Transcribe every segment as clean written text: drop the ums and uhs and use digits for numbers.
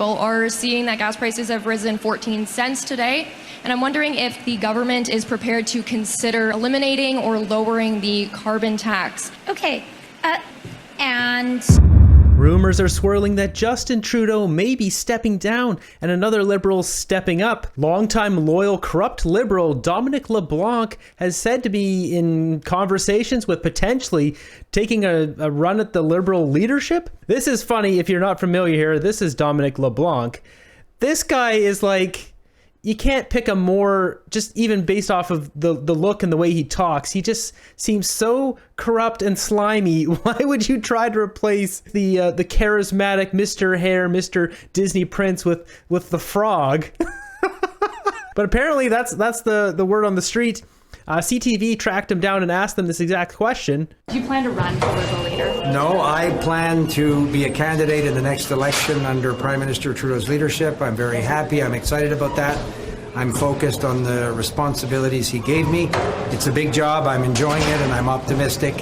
people are seeing that gas prices have risen 14 cents today. And I'm wondering if the government is prepared to consider eliminating or lowering the carbon tax. Okay, and... Rumors are swirling that Justin Trudeau may be stepping down and another Liberal stepping up. Longtime loyal corrupt Liberal Dominic LeBlanc has said to be in conversations with potentially taking a run at the Liberal leadership. This is funny if you're not familiar here. This is Dominic LeBlanc. This guy is like... You can't pick a more, just even based off of the look and the way he talks, he just seems so corrupt and slimy. Why would you try to replace the charismatic Mr. Hair, Mr. Disney Prince with the frog? But apparently that's the word on the street. CTV tracked him down and asked him this exact question. Do you plan to run for Liberal leader? No, I plan to be a candidate in the next election under Prime Minister Trudeau's leadership. I'm very happy. I'm excited about that. I'm focused on the responsibilities he gave me. It's a big job. I'm enjoying it, and I'm optimistic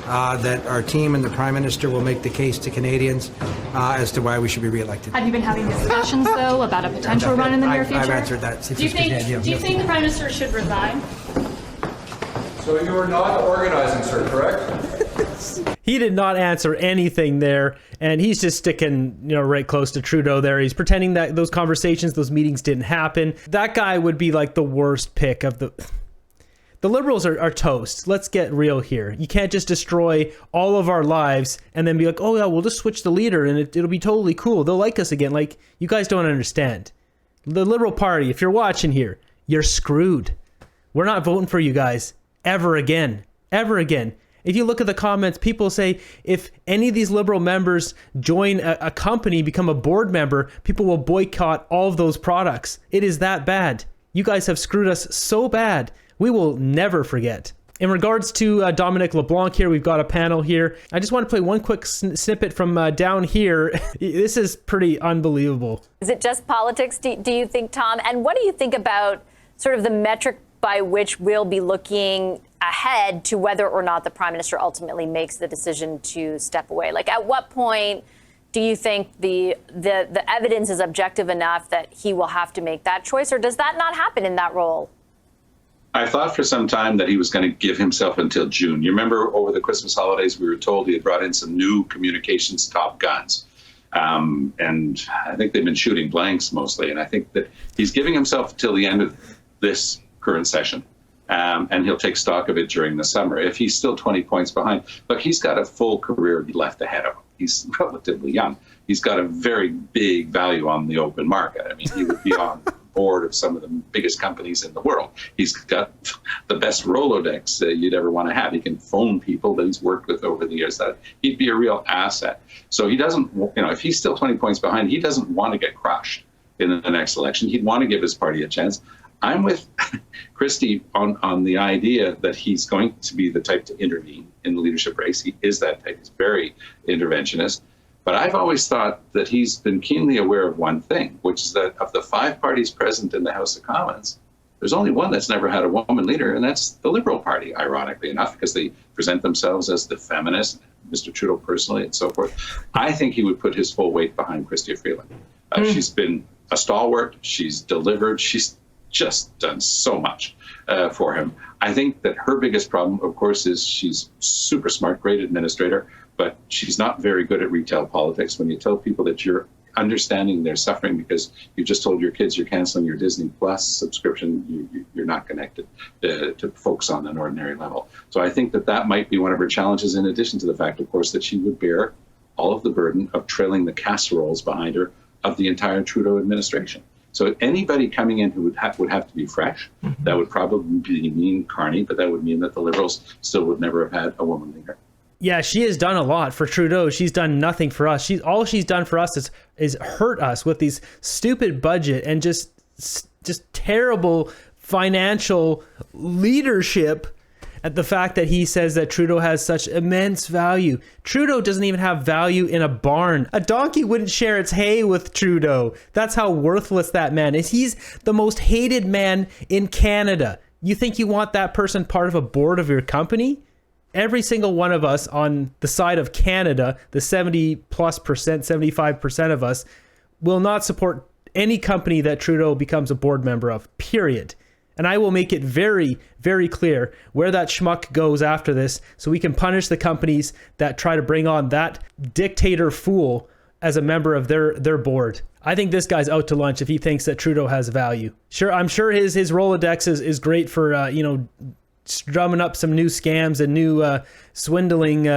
that our team and the Prime Minister will make the case to Canadians as to why we should be re-elected. Have you been having discussions, though, about a potential run in the near future? I've answered that. Do you think the Prime Minister should resign? So you are not organizing, sir, correct? He did not answer anything there, and he's just sticking, right close to Trudeau there. He's pretending that those conversations, those meetings didn't happen. That guy would be like the worst pick of the Liberals are toast. Let's get real here. You can't just destroy all of our lives and then be like, oh yeah, we'll just switch the leader and it'll be totally cool. They'll like us again. Like, you guys don't understand. The Liberal Party, if you're watching here, you're screwed. We're not voting for you guys. Ever again. If you look at the comments, people say if any of these Liberal members join a company, become a board member, people will boycott all of those products. It is that bad. You guys have screwed us so bad. We will never forget. In regards to Dominic LeBlanc here, we've got a panel here. I just want to play one quick snippet from down here. This is pretty unbelievable. Is it just politics, do you think, Tom? And what do you think about sort of the metric by which we'll be looking ahead to whether or not the Prime Minister ultimately makes the decision to step away? Like, at what point do you think the evidence is objective enough that he will have to make that choice, or does that not happen in that role? I thought for some time that he was going to give himself until June. You remember over the Christmas holidays, we were told he had brought in some new communications top guns. And I think they've been shooting blanks mostly. And I think that he's giving himself till the end of this current session. And he'll take stock of it during the summer. If he's still 20 points behind, look, he's got a full career left ahead of him. He's relatively young. He's got a very big value on the open market. I mean, he would be on the board of some of the biggest companies in the world. He's got the best Rolodex you'd ever want to have. He can phone people that he's worked with over the years. That he'd be a real asset. So he doesn't, if he's still 20 points behind, he doesn't want to get crushed in the next election. He'd want to give his party a chance. I'm with Christie on the idea that he's going to be the type to intervene in the leadership race. He is that type. He's very interventionist. But I've always thought that he's been keenly aware of one thing, which is that of the 5 parties present in the House of Commons, there's only one that's never had a woman leader, and that's the Liberal Party, ironically enough, because they present themselves as the feminist, Mr. Trudeau personally, and so forth. I think he would put his full weight behind Chrystia Freeland. She's been a stalwart. She's delivered. She's just done so much for him. I think that her biggest problem, of course, is she's super smart, great administrator, but she's not very good at retail politics. When you tell people that you're understanding their suffering because you just told your kids you're canceling your Disney Plus subscription, you're not connected to folks on an ordinary level. So I think that might be one of her challenges, in addition to the fact, of course, that she would bear all of the burden of trailing the casseroles behind her of the entire Trudeau administration. So anybody coming in who would have to be fresh, that would probably mean Carney, but that would mean that the Liberals still would never have had a woman leader. Yeah, she has done a lot for Trudeau. She's done nothing for us. All she's done for us is hurt us with these stupid budget and just terrible financial leadership. At the fact that he says that Trudeau has such immense value. Trudeau doesn't even have value in a barn. A donkey wouldn't share its hay with Trudeau. That's how worthless that man is. He's the most hated man in Canada. You think you want that person part of a board of your company? Every single one of us on the side of Canada, the 70+%, 75% of us, will not support any company that Trudeau becomes a board member of, period. And I will make it very, very clear where that schmuck goes after this so we can punish the companies that try to bring on that dictator fool as a member of their board. I think this guy's out to lunch if he thinks that Trudeau has value. Sure, I'm sure his Rolodex is great for, drumming up some new scams and new swindling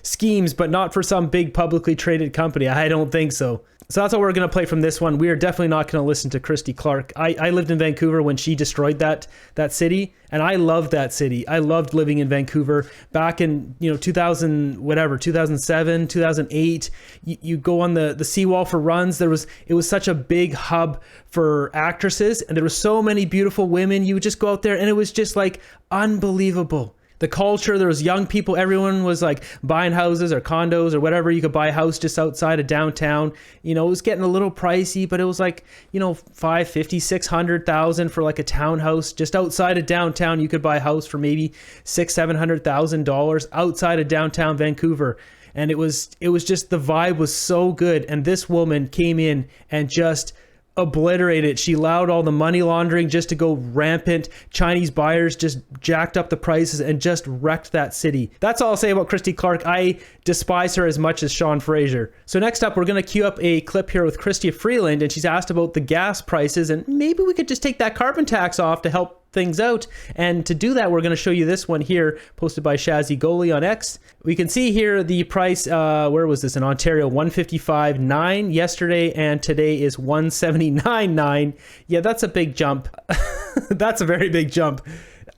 schemes, but not for some big publicly traded company. I don't think so. So that's what we're going to play from this one. We are definitely not going to listen to Christy Clark. I lived in Vancouver when she destroyed that city, and I loved that city. I loved living in Vancouver back in 2007, 2008. You go on the seawall for runs. It was such a big hub for actresses, and there were so many beautiful women. You would just go out there, and it was just like unbelievable. The culture, there was young people, everyone was like buying houses or condos or whatever. You could buy a house just outside of downtown. It was getting a little pricey, but it was like, $550,000, $600,000 for like a townhouse just outside of downtown. You could buy a house for maybe $600,000-$700,000 outside of downtown Vancouver. And it was just, the vibe was so good. And this woman came in and just obliterated. She allowed all the money laundering just to go rampant. Chinese buyers just jacked up the prices and just wrecked that city. That's all I'll say about Christy Clark. I despise her as much as Sean Fraser. So next up, we're going to queue up a clip here with Chrystia Freeland, and she's asked about the gas prices, and maybe we could just take that carbon tax off to help things out. And to do that, we're going to show you this one here, posted by Shazzy Goli on X. We can see here the price, where was this? In Ontario, 155.9 yesterday, and today is 179.9. Yeah, that's a big jump. That's a very big jump.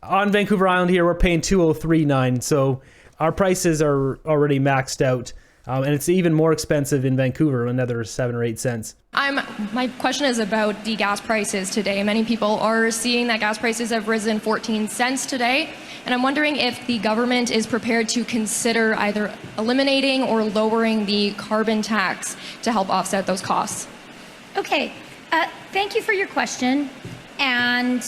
On Vancouver Island here, we're paying 203.9, so our prices are already maxed out. And it's even more expensive in Vancouver, another 7 or 8 cents. My question is about the gas prices today. Many people are seeing that gas prices have risen 14 cents today. And I'm wondering if the government is prepared to consider either eliminating or lowering the carbon tax to help offset those costs. Okay, thank you for your question. And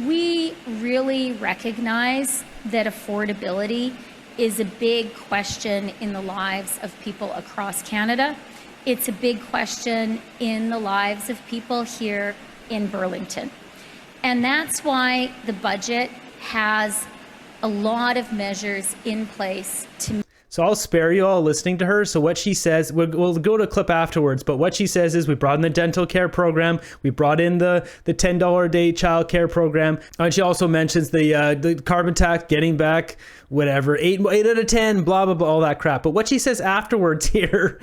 we really recognize that affordability is a big question in the lives of people across Canada. It's a big question in the lives of people here in Burlington. And that's why the budget has a lot of measures in place to... So I'll spare you all listening to her. So what she says, we'll go to a clip afterwards, but what she says is we brought in the dental care program, we brought in the $10 a day child care program, and she also mentions the carbon tax, getting back whatever, 8 out of 10, blah, blah, blah, all that crap. But what she says afterwards here,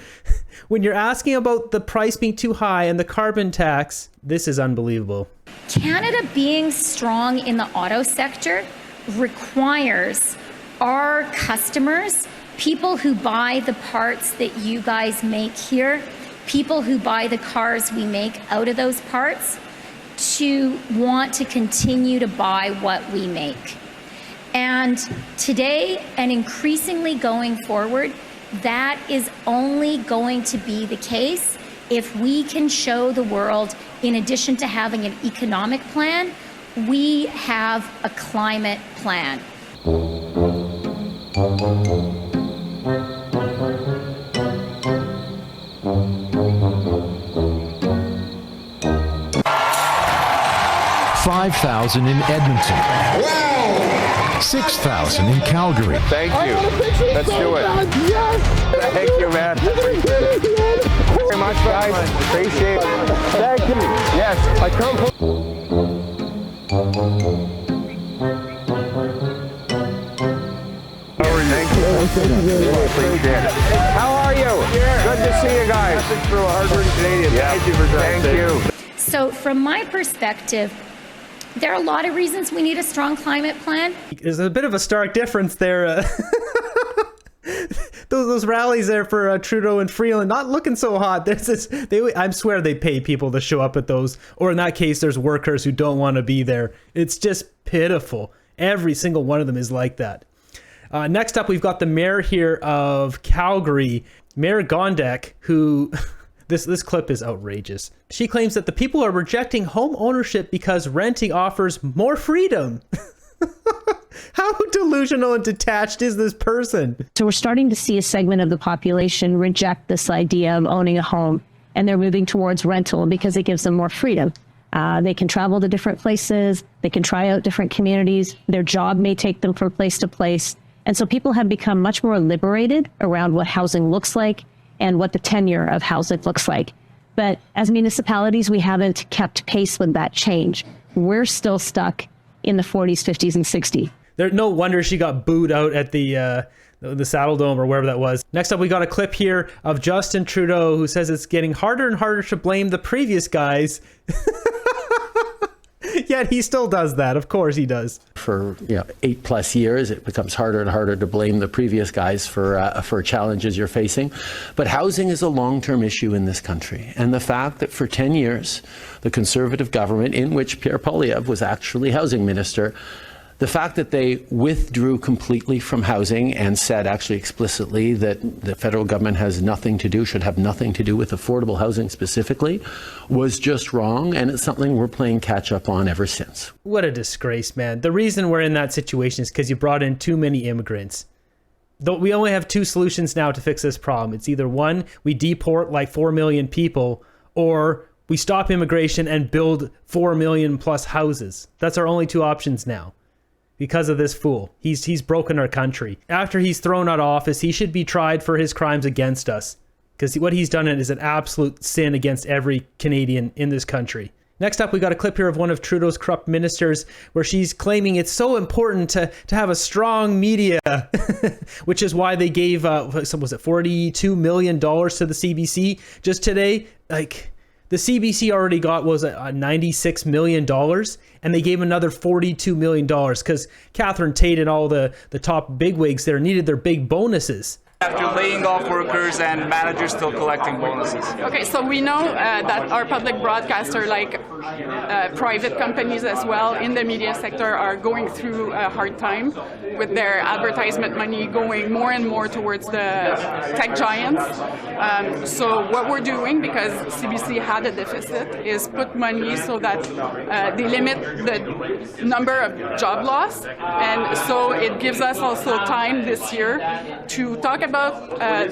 when you're asking about the price being too high and the carbon tax, this is unbelievable. Canada being strong in the auto sector requires our customers, people who buy the parts that you guys make here, people who buy the cars we make out of those parts, to want to continue to buy what we make. And today, and increasingly going forward, that is only going to be the case if we can show the world, in addition to having an economic plan, we have a climate plan. $5,000 in Edmonton. Wow! 6,000 in Calgary. Thank you. Let's do it. Yes! Thank you, man. Very much, guys. Appreciate it. Thank you. Yes, I come from... Thank you. Appreciate it. How are you? Good to see you guys. Through a hard-working Canadian. Thank you for that. Thank you. So from my perspective, there are a lot of reasons we need a strong climate plan. There's a bit of a stark difference there. Those rallies there for Trudeau and Freeland not looking so hot. I swear they pay people to show up at those, or in that case, there's workers who don't want to be there. It's just pitiful. Every single one of them is like that. Next up, we've got the mayor here of Calgary, Mayor Gondek, who... This clip is outrageous. She claims that the people are rejecting home ownership because renting offers more freedom. How delusional and detached is this person? So we're starting to see a segment of the population reject this idea of owning a home, and they're moving towards rental because it gives them more freedom. They can travel to different places. They can try out different communities. Their job may take them from place to place. And so people have become much more liberated around what housing looks like and what the tenure of housing looks like. But as municipalities, we haven't kept pace with that change. We're still stuck in the 40s, 50s, and 60s. No wonder she got booed out at the Saddle Dome or wherever that was. Next up, we got a clip here of Justin Trudeau, who says it's getting harder and harder to blame the previous guys. Yet he still does that. Of course he does. For 8+ years, it becomes harder and harder to blame the previous guys for challenges you're facing. But housing is a long-term issue in this country. And the fact that for 10 years, the Conservative government, in which Pierre Poilievre was actually housing minister, the fact that they withdrew completely from housing and said actually explicitly that the federal government should have nothing to do with affordable housing specifically, was just wrong, and it's something we're playing catch up on ever since. What a disgrace, man. The reason we're in that situation is because you brought in too many immigrants. We only have two solutions now to fix this problem. It's either one, we deport like 4 million people, or we stop immigration and build 4 million plus houses. That's our only two options now. Because of this fool. He's broken our country. After he's thrown out of office, he should be tried for his crimes against us. Because what he's done is an absolute sin against every Canadian in this country. Next up, we got a clip here of one of Trudeau's corrupt ministers where she's claiming it's so important to have a strong media, which is why they gave, was it $42 million to the CBC just today? Like, the CBC already got, $96 million, and they gave another $42 million because Catherine Tate and all the top bigwigs there needed their big bonuses. After laying off workers and managers still collecting bonuses. Okay, so we know that our public broadcaster, like private companies as well in the media sector, are going through a hard time with their advertisement money going more and more towards the tech giants. So what we're doing, because CBC had a deficit, is put money so that they limit the number of job loss. And so it gives us also time this year to talk about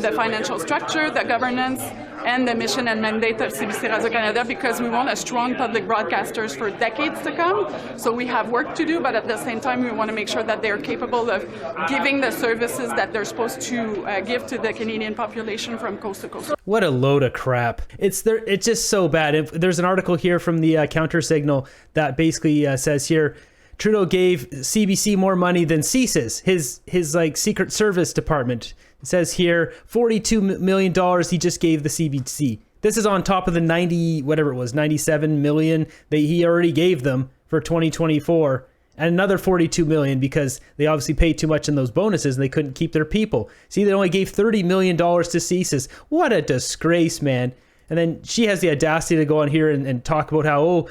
the financial structure, the governance, and the mission and mandate of CBC Radio-Canada, because we want a strong public broadcasters for decades to come. So we have work to do, but at the same time, we want to make sure that they're capable of giving the services that they're supposed to give to the Canadian population from coast to coast. What a load of crap. It's just so bad. There's an article here from the Counter Signal that basically says here, Trudeau gave CBC more money than CSIS, his like Secret Service department. It says here, $42 million he just gave the CBC. This is on top of the 97 million that he already gave them for 2024. And another $42 million because they obviously paid too much in those bonuses and they couldn't keep their people. See, they only gave $30 million to CSIS. What a disgrace, man. And then she has the audacity to go on here and talk about how,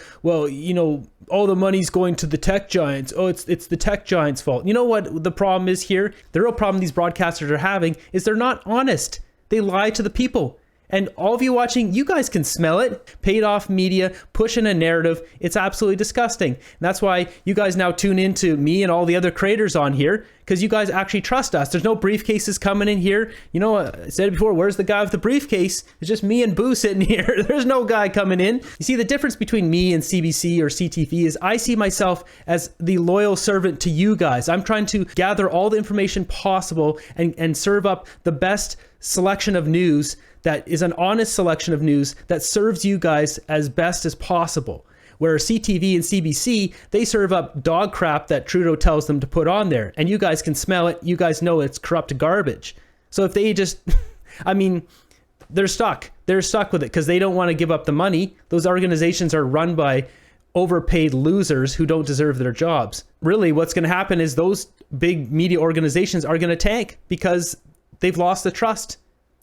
all the money's going to the tech giants. Oh, it's the tech giants' fault. You know what the problem is here? The real problem these broadcasters are having is they're not honest. They lie to the people. And all of you watching, you guys can smell it. Paid off media, pushing a narrative. It's absolutely disgusting. And that's why you guys now tune into me and all the other creators on here, because you guys actually trust us. There's no briefcases coming in here. You know, I said it before, where's the guy with the briefcase? It's just me and Boo sitting here. There's no guy coming in. You see, the difference between me and CBC or CTV is I see myself as the loyal servant to you guys. I'm trying to gather all the information possible and serve up the best selection of news that is an honest selection of news that serves you guys as best as possible. Where CTV and CBC, they serve up dog crap that Trudeau tells them to put on there. And you guys can smell it. You guys know it's corrupt garbage. So if they just, they're stuck. They're stuck with it because they don't want to give up the money. Those organizations are run by overpaid losers who don't deserve their jobs. Really, what's going to happen is those big media organizations are going to tank because they've lost the trust.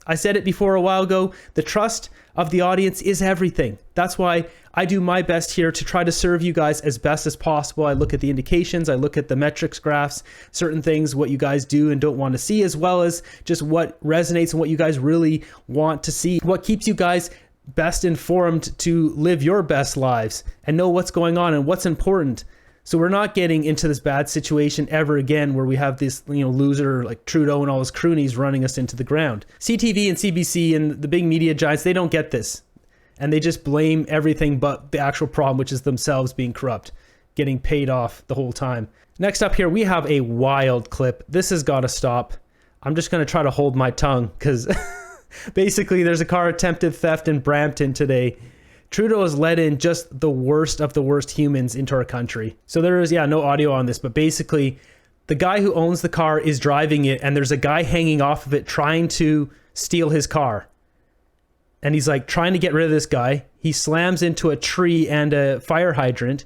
I said it before a while ago, the trust of the audience is everything. That's why I do my best here to try to serve you guys as best as possible. I look at the indications, I look at the metrics graphs, certain things, what you guys do and don't want to see, as well as just what resonates and what you guys really want to see. What keeps you guys best informed to live your best lives and know what's going on and what's important. So we're not getting into this bad situation ever again where we have this, loser like Trudeau and all his croonies running us into the ground. CTV and CBC and the big media giants, they don't get this. And they just blame everything but the actual problem, which is themselves being corrupt, getting paid off the whole time. Next up here, we have a wild clip. This has got to stop. I'm just going to try to hold my tongue because basically there's a car attempted theft in Brampton today. Trudeau has let in just the worst of the worst humans into our country. So there is, no audio on this, but basically the guy who owns the car is driving it and there's a guy hanging off of it trying to steal his car. And he's like trying to get rid of this guy. He slams into a tree and a fire hydrant.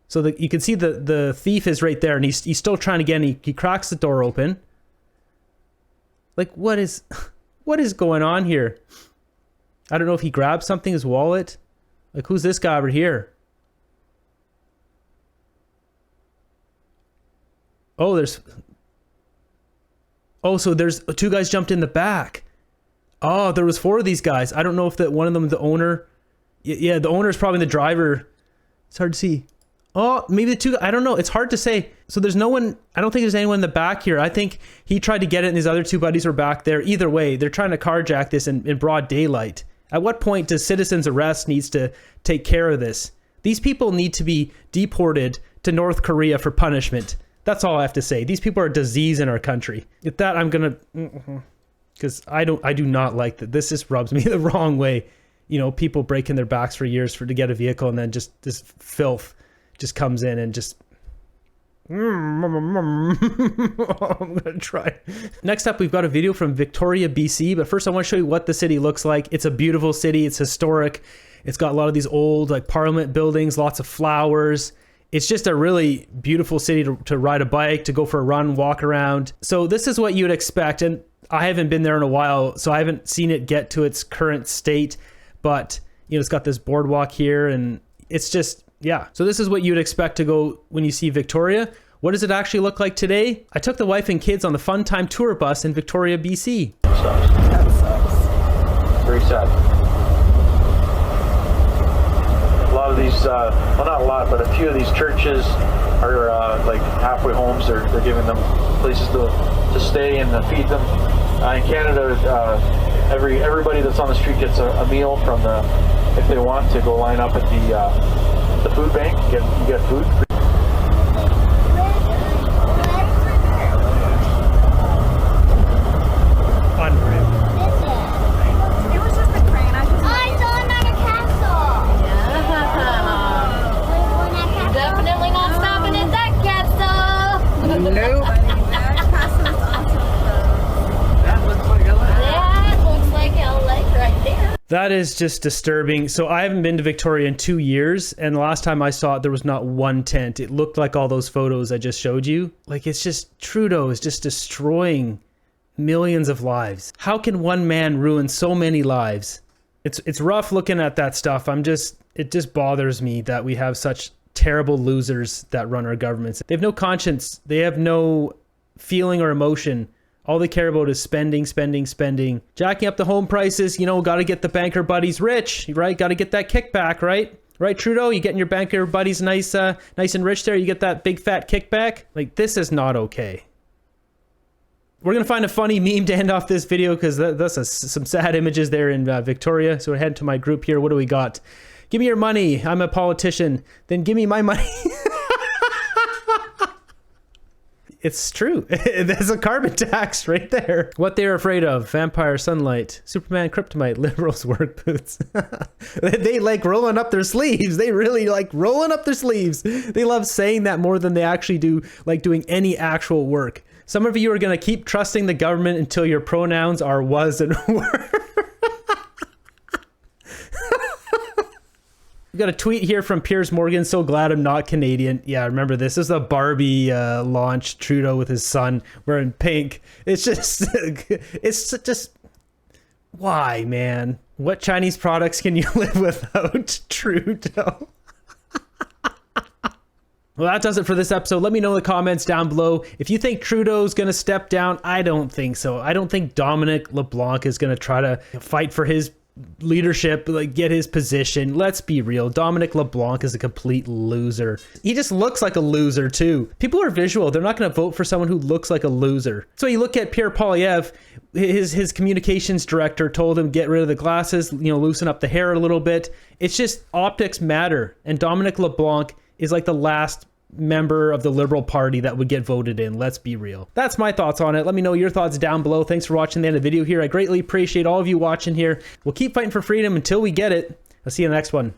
So that you can see the thief is right there and he's still trying to get in. He cracks the door open. Like, what is going on here? I don't know if he grabbed something, his wallet. Like, who's this guy over here? Oh, so there's two guys jumped in the back. Oh, there was 4 of these guys. I don't know if that one of them, the owner. Yeah, the owner is probably the driver. It's hard to see. Oh, maybe the 2. I don't know. It's hard to say. So there's no one. I don't think there's anyone in the back here. I think he tried to get it and his other 2 buddies were back there. Either way, they're trying to carjack this in broad daylight. At what point does citizens arrest needs to take care of this? These people need to be deported to North Korea for punishment. That's all I have to say. These people are a disease in our country. With that, I'm going to... Because I do not like that. This just rubs me the wrong way. People breaking their backs for years to get a vehicle and then just this filth just comes in and just... I'm gonna try. Next up, we've got a video from Victoria, BC. But first, I want to show you what the city looks like. It's a beautiful city. It's historic. It's got a lot of these old parliament buildings, lots of flowers. It's just a really beautiful city to ride a bike, to go for a run, walk around. So this is what you would expect. And I haven't been there in a while, so I haven't seen it get to its current state. But, it's got this boardwalk here and it's just... Yeah, so this is what you'd expect to go when you see Victoria. What does it actually look like today? I took the wife and kids on the Fun Time tour bus in Victoria, BC. That sucks. Very sad. A lot of these, well, not a lot, but a few of these churches are like halfway homes. They're giving them places to stay and feed them. In Canada, everybody that's on the street gets a meal from if they want to go line up at the food bank. You get food. Unreal. It was just a crane. I saw another castle. Yeah. Definitely not stopping at that castle. Nope. That castle is awesome. That looks like LA. That looks like LA right there. That is just disturbing. So I haven't been to Victoria in 2 years, and the last time I saw it, there was not one tent. It looked like all those photos I just showed you. Like, it's just, Trudeau is just destroying millions of lives. How can one man ruin so many lives? It's rough looking at that stuff. It just bothers me that we have such terrible losers that run our governments. They have no conscience. They have no feeling or emotion. All they care about is spending, spending, spending. Jacking up the home prices, got to get the banker buddies rich, right? Got to get that kickback, right? Right, Trudeau? You getting your banker buddies nice and rich there? You get that big fat kickback? Like, this is not okay. We're going to find a funny meme to end off this video because that's some sad images there in Victoria. So we're heading to my group here. What do we got? Give me your money. I'm a politician. Then give me my money. It's true. There's a carbon tax right there. What they're afraid of: vampire sunlight, Superman kryptonite, liberals work boots. They like rolling up their sleeves. They really like rolling up their sleeves. They love saying that more than they actually do like doing any actual work. Some of you are going to keep trusting the government until your pronouns are was and were. We got a tweet here from Piers Morgan. So glad I'm not Canadian. Yeah, remember this. This is a Barbie launch. Trudeau with his son wearing pink. It's just why, man? What Chinese products can you live without, Trudeau? Well, that does it for this episode. Let me know in the comments down below if you think Trudeau's going to step down. I don't think so. I don't think Dominic LeBlanc is going to try to fight for his leadership, like get his position. Let's be real. Dominic LeBlanc is a complete loser. He just looks like a loser too. People are visual. They're not going to vote for someone who looks like a loser. So you look at Pierre Poilievre, his communications director told him get rid of the glasses, loosen up the hair a little bit. It's just optics matter. And Dominic LeBlanc is like the last member of the Liberal Party that would get voted in. Let's be real. That's my thoughts on it. Let me know your thoughts down below. Thanks for watching the end of the video here. I greatly appreciate all of you watching here. We'll keep fighting for freedom until we get it. I'll see you in the next one.